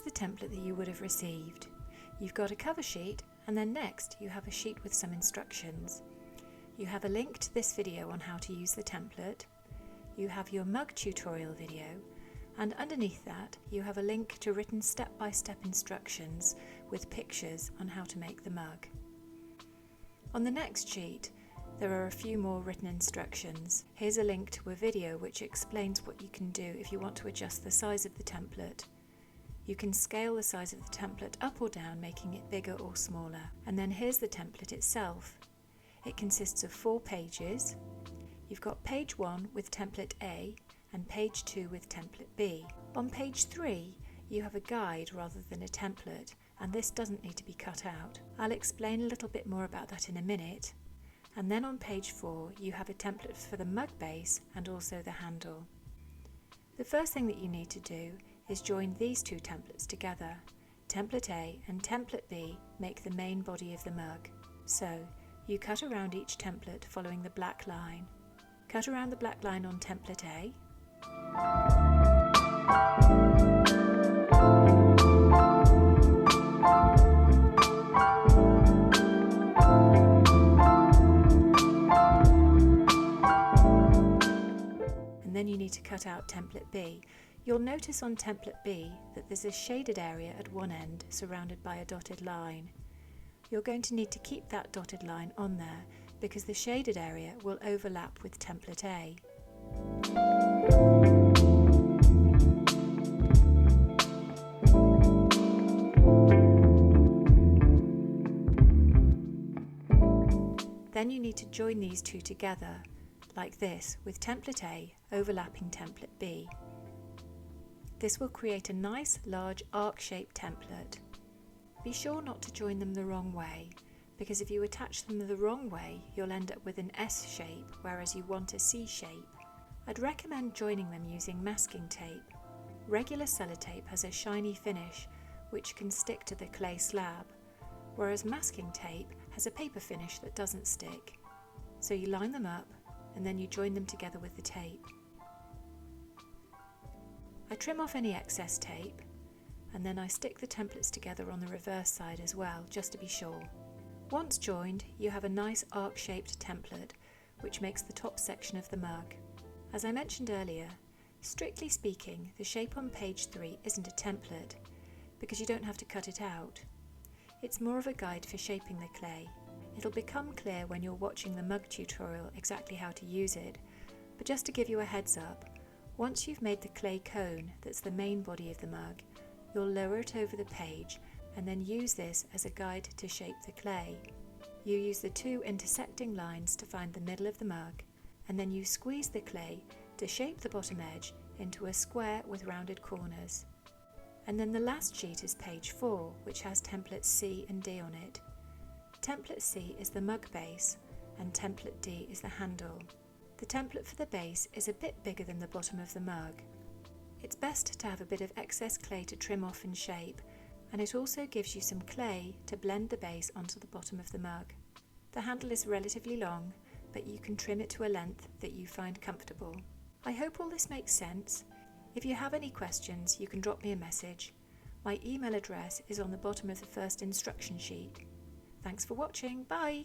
the template that you would have received. You've got a cover sheet, and then next you have a sheet with some instructions. You have a link to this video on how to use the template. You have your mug tutorial video, and underneath that you have a link to written step-by-step instructions with pictures on how to make the mug. On the next sheet there are a few more written instructions. Here's a link to a video which explains what you can do if you want to adjust the size of the template. You can scale the size of the template up or down, making it bigger or smaller. And then here's the template itself. It consists of 4 pages. You've got page 1 with template A and page 2 with template B. On page 3 you have a guide rather than a template, and this doesn't need to be cut out. I'll explain a little bit more about that in a minute. And then on page 4 you have a template for the mug base and also the handle. The first thing that you need to do is join these 2 templates together. Template A and template B make the main body of the mug. So you cut around each template following the black line. Cut around the black line on template A. And then you need to cut out template B. You'll notice on template B that there's a shaded area at one end surrounded by a dotted line. You're going to need to keep that dotted line on there because the shaded area will overlap with template A. Then you need to join these 2 together, like this, with template A overlapping template B. This will create a nice large arc-shaped template. Be sure not to join them the wrong way, because if you attach them the wrong way you'll end up with an S shape, whereas you want a C shape. I'd recommend joining them using masking tape. Regular sellotape has a shiny finish which can stick to the clay slab, whereas masking tape has a paper finish that doesn't stick. So you line them up and then you join them together with the tape. I trim off any excess tape and then I stick the templates together on the reverse side as well, just to be sure. Once joined, you have a nice arc-shaped template which makes the top section of the mug. As I mentioned earlier, strictly speaking, the shape on page 3 isn't a template because you don't have to cut it out. It's more of a guide for shaping the clay. It'll become clear when you're watching the mug tutorial exactly how to use it, but just to give you a heads up, once you've made the clay cone that's the main body of the mug, you'll lower it over the page and then use this as a guide to shape the clay. You use the 2 intersecting lines to find the middle of the mug, and then you squeeze the clay to shape the bottom edge into a square with rounded corners. And then the last sheet is page 4, which has templates C and D on it. Template C is the mug base and template D is the handle. The template for the base is a bit bigger than the bottom of the mug. It's best to have a bit of excess clay to trim off and shape, and it also gives you some clay to blend the base onto the bottom of the mug. The handle is relatively long, but you can trim it to a length that you find comfortable. I hope all this makes sense. If you have any questions, you can drop me a message. My email address is on the bottom of the first instruction sheet. Thanks for watching, bye!